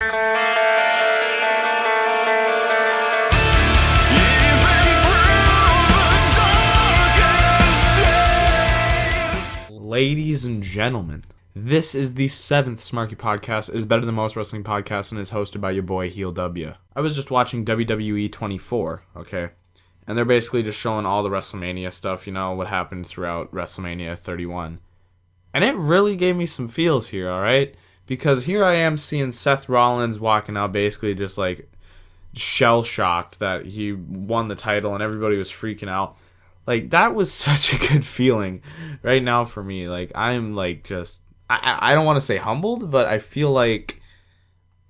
Ladies and gentlemen, this is the 7th Smarky Podcast. It is better than most wrestling podcasts and is hosted by your boy HeelDubya. I was just watching WWE 24, okay? And they're basically just showing all the WrestleMania stuff, you know, what happened throughout WrestleMania 31. And it really gave me some feels here, alright? Because here I am seeing Seth Rollins walking out basically just like shell-shocked that he won the title and everybody was freaking out. Like, that was such a good feeling right now for me. Like, I'm like just, I don't want to say humbled, but I feel like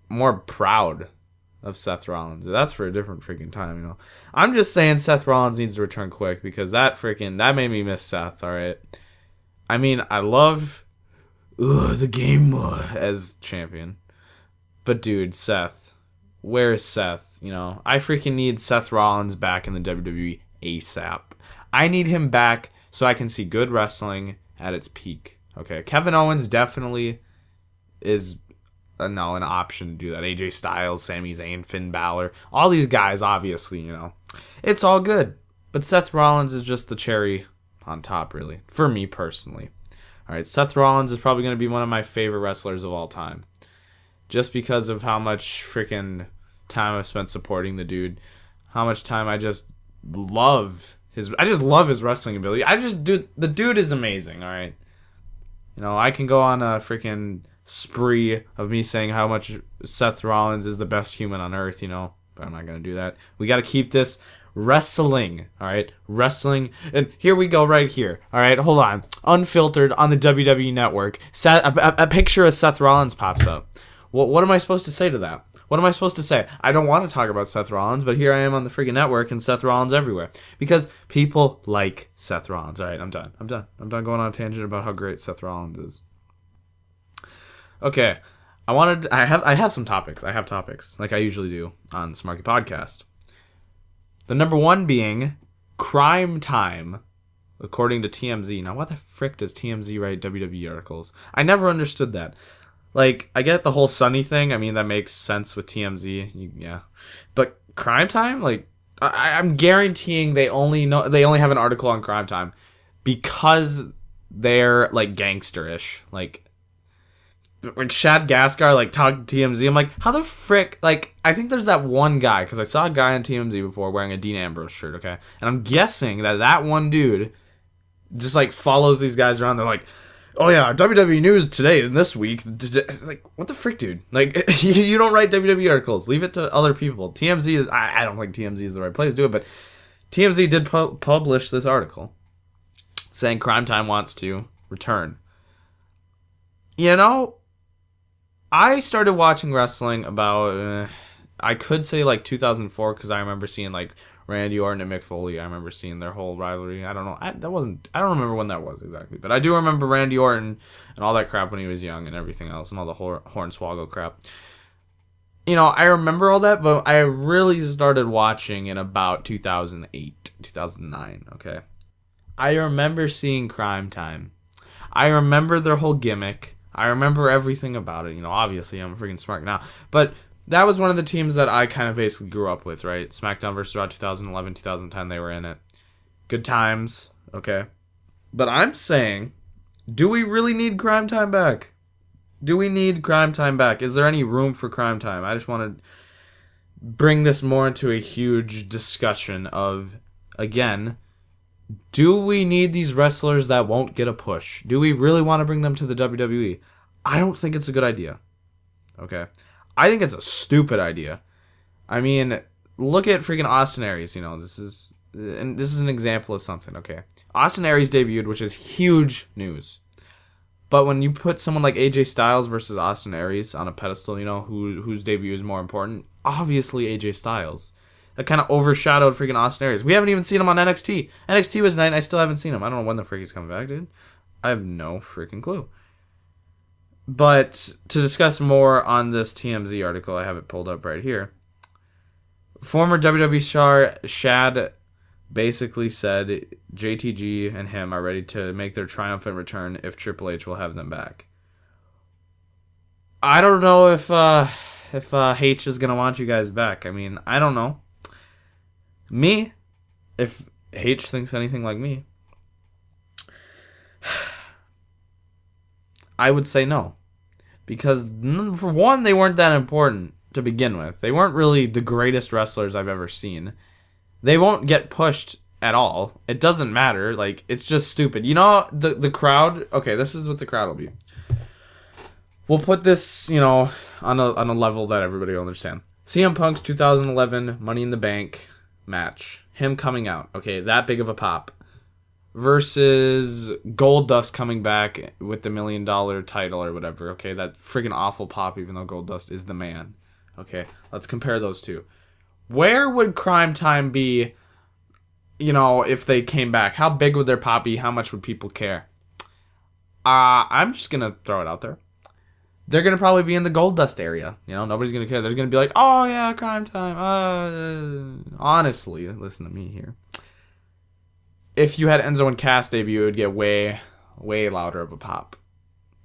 more proud of Seth Rollins. That's for a different freaking time, you know. I'm just saying Seth Rollins needs to return quick because that made me miss Seth, alright? I mean, I love the game as champion. But dude, Seth, where is Seth? You know, I freaking need Seth Rollins back in the WWE ASAP. I need him back so I can see good wrestling at its peak. Okay, Kevin Owens definitely is an option to do that. AJ Styles, Sami Zayn, Finn Balor, all these guys, obviously, you know, it's all good. But Seth Rollins is just the cherry on top, really, for me personally. All right, Seth Rollins is probably going to be one of my favorite wrestlers of all time, just because of how much freaking time I've spent supporting the dude, how much time I just love his wrestling ability. The dude is amazing, all right? You know, I can go on a freaking spree of me saying how much Seth Rollins is the best human on earth, you know, but I'm not going to do that. We got to keep this wrestling, all right? Wrestling. And here we go right here, all right? Hold on. Unfiltered on the WWE Network. A picture of Seth Rollins pops up. What am I supposed to say to that? What am I supposed to say? I don't want to talk about Seth Rollins, but here I am on the freaking network and Seth Rollins everywhere. Because people like Seth Rollins. All right, I'm done. I'm done going on a tangent about how great Seth Rollins is. Okay, I have some topics. I have topics, like I usually do on Smarky Podcast. The number one being Cryme Tyme, according to TMZ. Now, what the frick does TMZ write WWE articles? I never understood that. Like, I get the whole Sunny thing. I mean, that makes sense with TMZ. Yeah. But Cryme Tyme? Like, I'm guaranteeing they only have an article on Cryme Tyme because they're, like, gangsterish. Like Shad Gaskar, like, talked to TMZ. I'm like, how the frick? Like, I think there's that one guy, because I saw a guy on TMZ before wearing a Dean Ambrose shirt, okay? And I'm guessing that one dude just, like, follows these guys around. They're like, oh yeah, WWE News today and this week. Like, what the frick, dude? Like, you don't write WWE articles. Leave it to other people. TMZ is, I don't think TMZ is the right place to do it, but TMZ did publish this article saying Cryme Tyme wants to return. You know, I started watching wrestling about, I could say like 2004, because I remember seeing like Randy Orton and Mick Foley. I remember seeing their whole rivalry. I don't know. I don't remember when that was exactly. But I do remember Randy Orton and all that crap when he was young and everything else and all the Hornswoggle crap. You know, I remember all that, but I really started watching in about 2008, 2009, okay? I remember seeing Cryme Tyme. I remember their whole gimmick. I remember everything about it. You know, obviously, I'm freaking smart now. But that was one of the teams that I kind of basically grew up with, right? Smackdown versus Raw 2011, 2010, they were in it. Good times, okay? But I'm saying, do we really need Cryme Tyme back? Do we need Cryme Tyme back? Is there any room for Cryme Tyme? I just want to bring this more into a huge discussion of, again, do we need these wrestlers that won't get a push? Do we really want to bring them to the WWE? I don't think it's a good idea, okay? I think it's a stupid idea. I mean, look at freaking Austin Aries. You know, this is an example of something, okay? Austin Aries debuted, which is huge news. But when you put someone like AJ Styles versus Austin Aries on a pedestal, you know, whose debut is more important, obviously AJ Styles. That kind of overshadowed freaking Austin Aries. We haven't even seen him on NXT. NXT was 9, and I still haven't seen him. I don't know when the frick he's coming back, dude. I have no freaking clue. But to discuss more on this TMZ article, I have it pulled up right here. Former WWE star Shad basically said JTG and him are ready to make their triumphant return if Triple H will have them back. I don't know if if H is gonna want you guys back. I mean, I don't know. Me, if H thinks anything like me, I would say no. Because, for one, they weren't that important to begin with. They weren't really the greatest wrestlers I've ever seen. They won't get pushed at all. It doesn't matter. Like, it's just stupid. You know, the crowd... Okay, this is what the crowd will be. We'll put this, you know, on a level that everybody will understand. CM Punk's 2011 Money in the Bank match. Him coming out. Okay, that big of a pop. Versus Goldust coming back with the $1 million title or whatever. Okay, that friggin' awful pop, even though Goldust is the man. Okay, let's compare those two. Where would Cryme Tyme be, you know, if they came back? How big would their pop be? How much would people care? I'm just going to throw it out there. They're going to probably be in the Goldust area. You know, nobody's going to care. They're going to be like, oh, yeah, Cryme Tyme. Honestly, listen to me here. If you had Enzo and Cass debut, it would get way, way louder of a pop.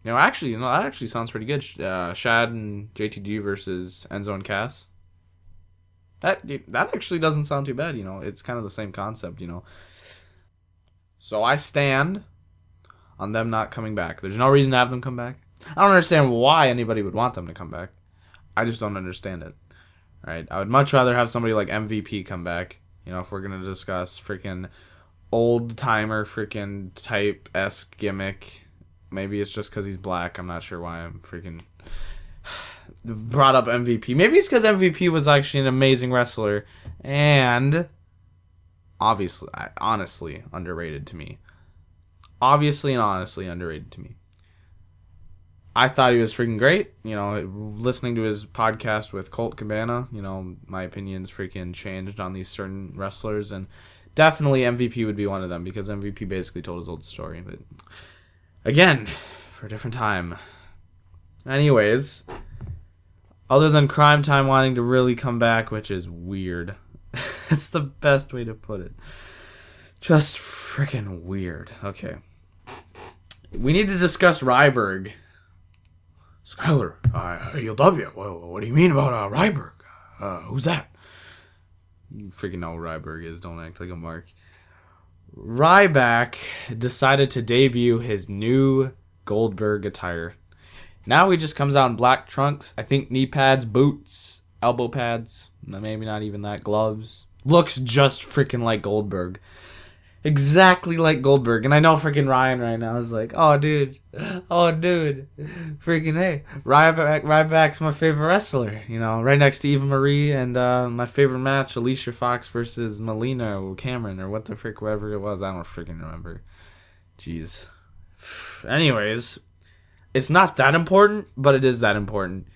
That actually sounds pretty good. Shad and JTG versus Enzo and Cass. That actually doesn't sound too bad, you know. It's kind of the same concept, you know. So I stand on them not coming back. There's no reason to have them come back. I don't understand why anybody would want them to come back. I just don't understand it. Right? I would much rather have somebody like MVP come back. You know, if we're going to discuss freaking old-timer freaking type-esque gimmick. Maybe it's just because he's black. I'm not sure why I'm freaking brought up MVP. Maybe it's because MVP was actually an amazing wrestler and obviously, honestly, underrated to me. Obviously and honestly underrated to me. I thought he was freaking great. You know, listening to his podcast with Colt Cabana, you know, my opinions freaking changed on these certain wrestlers, and definitely MVP would be one of them because MVP basically told his old story. But again, for a different time. Anyways, other than Cryme Tyme wanting to really come back, which is weird. That's the best way to put it. Just freaking weird. Okay. We need to discuss Ryberg. Skyler, HeelDubya. What do you mean about Ryberg? Who's that? You freaking know who Ryberg is. Don't act like a mark. Ryback decided to debut his new Goldberg attire. Now he just comes out in black trunks. I think knee pads, boots, elbow pads. Maybe not even that. Gloves. Looks just freaking like Goldberg. Exactly like Goldberg. And I know freaking Ryan right now is like, oh, dude. Freaking, hey. Ryback's my favorite wrestler. You know, right next to Eva Marie. And my favorite match, Alicia Fox versus Melina or Cameron or what the frick, whatever it was. I don't freaking remember. Jeez. Anyways, it's not that important, but it is that important.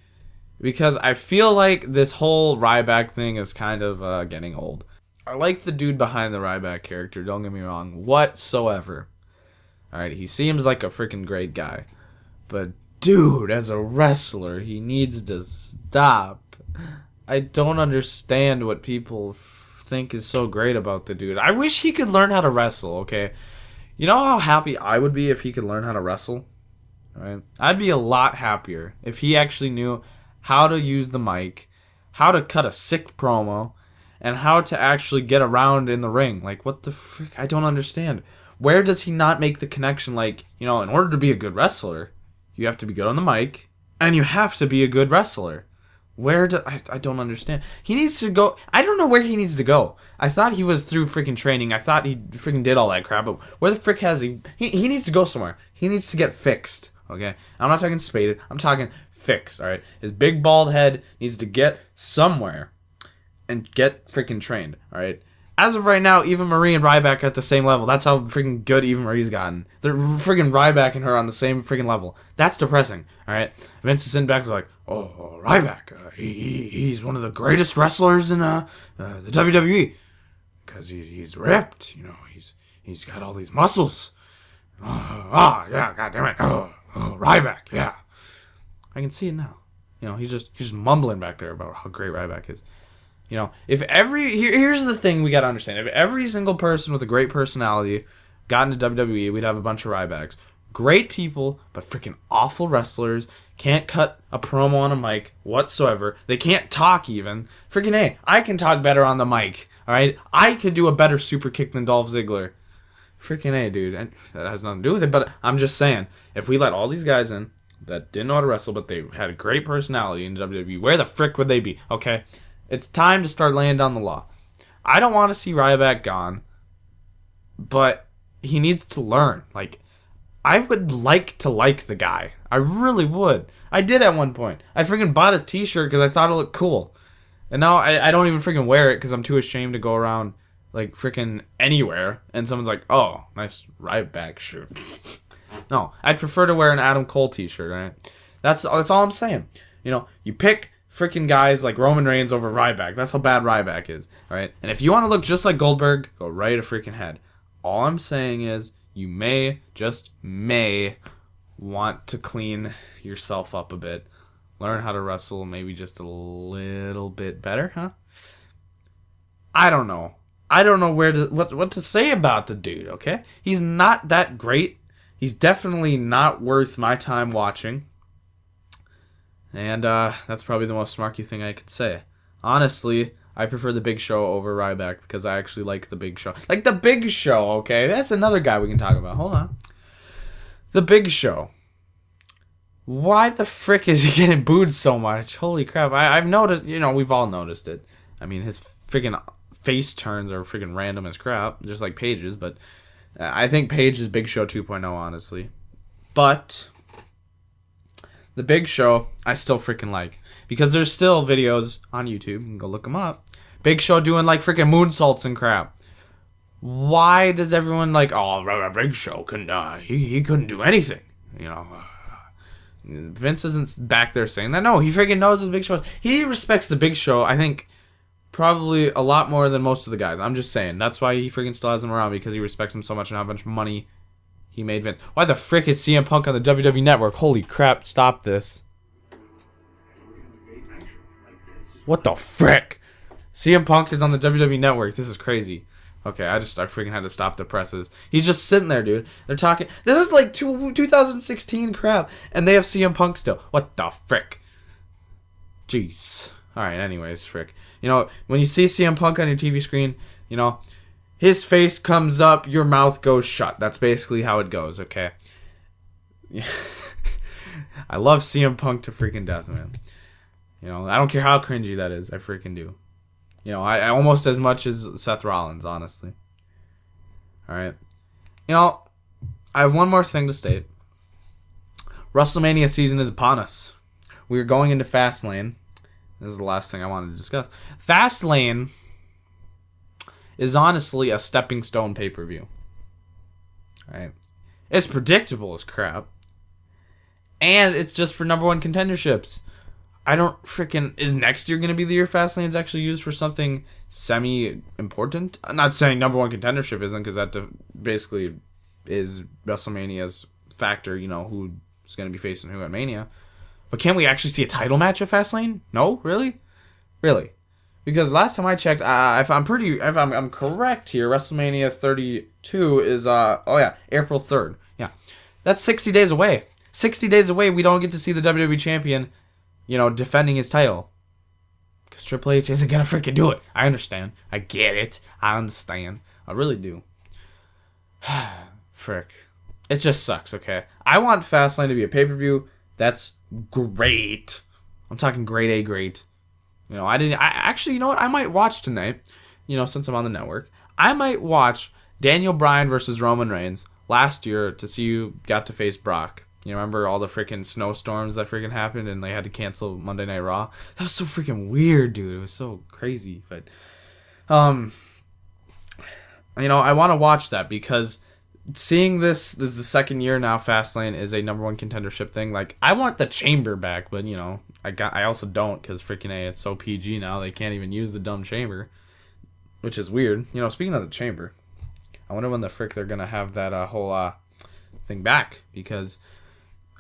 Because I feel like this whole Ryback thing is kind of getting old. I like the dude behind the Ryback character, don't get me wrong, whatsoever. Alright, he seems like a freaking great guy. But, dude, as a wrestler, he needs to stop. I don't understand what people think is so great about the dude. I wish he could learn how to wrestle, okay? You know how happy I would be if he could learn how to wrestle? Right? I'd be a lot happier if he actually knew how to use the mic, how to cut a sick promo, and how to actually get around in the ring. Like, what the frick? I don't understand. Where does he not make the connection? Like, you know, in order to be a good wrestler, you have to be good on the mic, and you have to be a good wrestler. I don't understand. He needs to go. I don't know where he needs to go. I thought he was through freaking training. I thought he freaking did all that crap. But where the frick has he? He needs to go somewhere. He needs to get fixed. Okay? I'm not talking spaded. I'm talking fixed. All right? His big bald head needs to get somewhere and get freaking trained. All right? As of right now, Eva Marie and Ryback are at the same level. That's how freaking good Eva Marie's gotten. They're freaking Ryback and her on the same freaking level. That's depressing. All right? Vince is sitting back like, oh, Ryback, he's one of the greatest wrestlers in the WWE because he's ripped. You know, he's got all these muscles. Yeah, God damn it. Ryback, yeah. I can see it now. You know, he's just mumbling back there about how great Ryback is. You know, if here's the thing we gotta understand. If every single person with a great personality got into WWE, we'd have a bunch of Rybacks. Great people, but freaking awful wrestlers. Can't cut a promo on a mic whatsoever. They can't talk even. Freaking A, I can talk better on the mic. Alright? I could do a better super kick than Dolph Ziggler. Freaking A, dude. And that has nothing to do with it, but I'm just saying, if we let all these guys in that didn't know how to wrestle, but they had a great personality in WWE, where the frick would they be? Okay? It's time to start laying down the law. I don't want to see Ryback gone, but he needs to learn. Like, I would like to like the guy. I really would. I did at one point. I freaking bought his t-shirt because I thought it looked cool. And now I don't even freaking wear it because I'm too ashamed to go around, like, freaking anywhere. And someone's like, oh, nice Ryback shirt. No, I'd prefer to wear an Adam Cole t-shirt, right? That's all I'm saying. You know, you pick freaking guys like Roman Reigns over Ryback. That's how bad Ryback is, alright? And if you want to look just like Goldberg, go right a freaking head. All I'm saying is, you may, just may, want to clean yourself up a bit. Learn how to wrestle maybe just a little bit better, huh? I don't know. I don't know what to say about the dude, okay? He's not that great. He's definitely not worth my time watching. And that's probably the most smarky thing I could say. Honestly, I prefer the Big Show over Ryback because I actually like the Big Show. Like the Big Show, okay? That's another guy we can talk about. Hold on. The Big Show. Why the frick is he getting booed so much? Holy crap. I've noticed, you know, we've all noticed it. I mean, his freaking face turns are freaking random as crap, just like Paige's, but I think Paige is Big Show 2.0, honestly. But the Big Show, I still freaking like. Because there's still videos on YouTube. You can go look them up. Big Show doing like freaking moonsaults and crap. Why does everyone like, oh, Big Show couldn't, he couldn't do anything, you know? Vince isn't back there saying that. No, he freaking knows what the Big Show is. He respects the Big Show, I think, probably a lot more than most of the guys. I'm just saying. That's why he freaking still has him around, because he respects him so much and how much money he made Vince. Why the frick is CM Punk on the WWE Network? Holy crap, stop this. What the frick? CM Punk is on the WWE Network. This is crazy. Okay, I freaking had to stop the presses. He's just sitting there, dude. They're talking. This is like 2016 crap, and they have CM Punk still. What the frick? Jeez. Alright, anyways, frick. You know, when you see CM Punk on your TV screen, you know, his face comes up, your mouth goes shut. That's basically how it goes, okay? I love CM Punk to freaking death, man. You know, I don't care how cringy that is. I freaking do. You know, I almost as much as Seth Rollins, honestly. Alright. You know, I have one more thing to state. WrestleMania season is upon us. We are going into Fastlane. This is the last thing I wanted to discuss. Fastlane is honestly a stepping stone pay-per-view. Alright. It's predictable as crap. And it's just for number one contenderships. I don't freaking... Is next year going to be the year Fastlane's actually used for something semi-important? I'm not saying number one contendership isn't, because that basically is WrestleMania's factor, you know, who's going to be facing who at Mania. But can't we actually see a title match at Fastlane? No? Really? Really? Because last time I checked, if I'm correct here, WrestleMania 32 is, April 3rd. Yeah. That's 60 days away. 60 days away, we don't get to see the WWE Champion, you know, defending his title. Because Triple H isn't going to freaking do it. I understand. I get it. I understand. I really do. Frick. It just sucks, okay? I want Fastlane to be a pay-per-view. That's great. I'm talking grade A great. You know, actually, you know what? I might watch tonight, you know, since I'm on the network. I might watch Daniel Bryan versus Roman Reigns last year to see who got to face Brock. You remember all the freaking snowstorms that freaking happened and they had to cancel Monday Night Raw? That was so freaking weird, dude. It was so crazy. But, you know, I want to watch that because seeing this is the second year now Fastlane is a number one contendership thing. Like, I want the Chamber back, but, you know, I also don't because freaking A, it's so PG now. They can't even use the dumb Chamber, which is weird. You know, speaking of the Chamber, I wonder when the frick they're going to have that whole thing back, because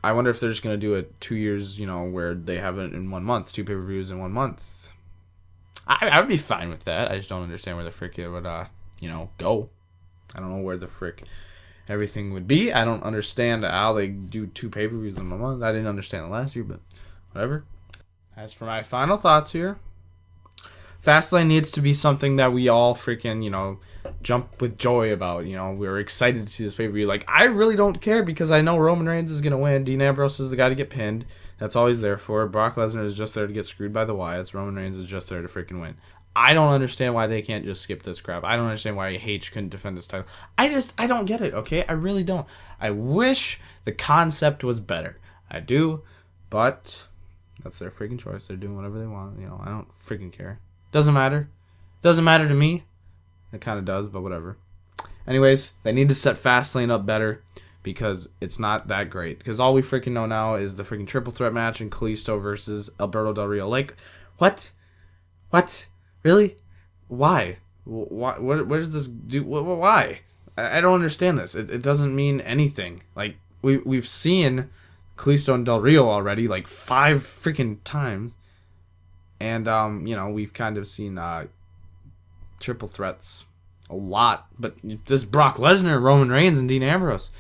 I wonder if they're just going to do it 2 years, you know, where they have it in 1 month, 2 pay-per-views in 1 month. I would be fine with that. I just don't understand where the frick it would, you know, go. I don't know where the frick everything would be. I don't understand how they do 2 pay-per-views in a month. I didn't understand it last year, but whatever. As for my final thoughts here, Fastlane needs to be something that we all freaking, jump with joy about. We're excited to see this pay-per-view. Like, I really don't care because I know Roman Reigns is going to win. Dean Ambrose is the guy to get pinned. That's all he's there for. Brock Lesnar is just there to get screwed by the Wyatts. Roman Reigns is just there to freaking win. I don't understand why they can't just skip this crap. I don't understand why H couldn't defend his title. I don't get it, okay? I really don't. I wish the concept was better. I do, but that's their freaking choice. They're doing whatever they want. I don't freaking care. Doesn't matter. Doesn't matter to me. It kind of does, but whatever. Anyways, they need to set Fastlane up better because it's not that great. Because all we freaking know now is the freaking triple threat match in Kalisto versus Alberto Del Rio. Like, what? What? Really? Why? What does this do? Why? I don't understand this. It doesn't mean anything. Like, we've seen Kalisto and Del Rio already, like 5 freaking times. And, we've kind of seen triple threats a lot. But this Brock Lesnar, Roman Reigns, and Dean Ambrose,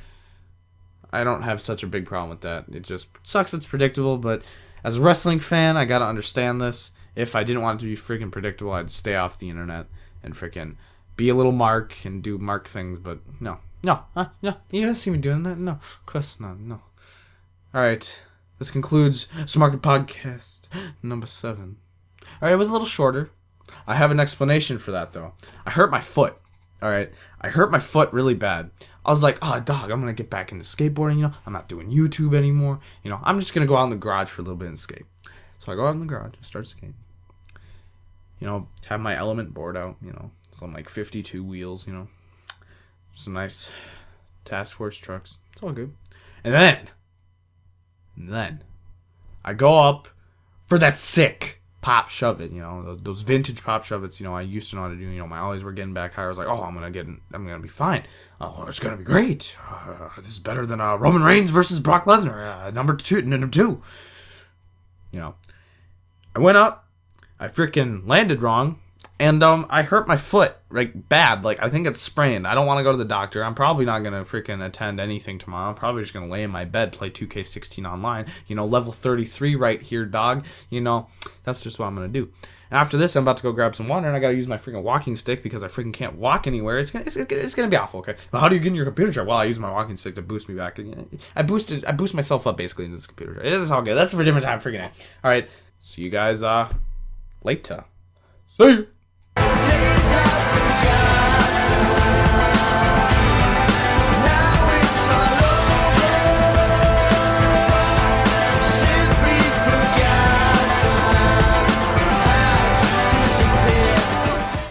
I don't have such a big problem with that. It just sucks it's predictable, but as a wrestling fan, I gotta understand this. If I didn't want it to be freaking predictable, I'd stay off the internet and freaking be a little Mark and do Mark things, but no. You guys see me doing that? No, of course not, no. Alright, this concludes Smarky Podcast number 7. Alright, it was a little shorter. I have an explanation for that, though. I hurt my foot. Alright, I hurt my foot really bad. I was like, oh, dog, I'm going to get back into skateboarding, I'm not doing YouTube anymore. I'm just going to go out in the garage for a little bit and skate. So I go out in the garage and start skating. Have my element board out, some like 52 wheels, some nice task force trucks. It's all good. And then I go up for that sick pop shove it, those vintage pop shove it's, I used to know how to do, my ollies were getting back higher. I was like, oh, I'm going to be fine. Oh, it's going to be great. This is better than Roman Reigns versus Brock Lesnar, number two. I went up, I freaking landed wrong, and I hurt my foot, like, bad. Like, I think it's sprained. I don't want to go to the doctor. I'm probably not going to freaking attend anything tomorrow. I'm probably just going to lay in my bed, play 2K16 online. Level 33 right here, dog. That's just what I'm going to do. And after this, I'm about to go grab some water, and I got to use my freaking walking stick because I freaking can't walk anywhere. It's gonna be awful, okay? But how do you get in your computer chair? Well, I use my walking stick to boost me back. I boost myself up, basically, in this computer chair. It is all good. That's for a different time, freaking. All right. See you guys later. See you.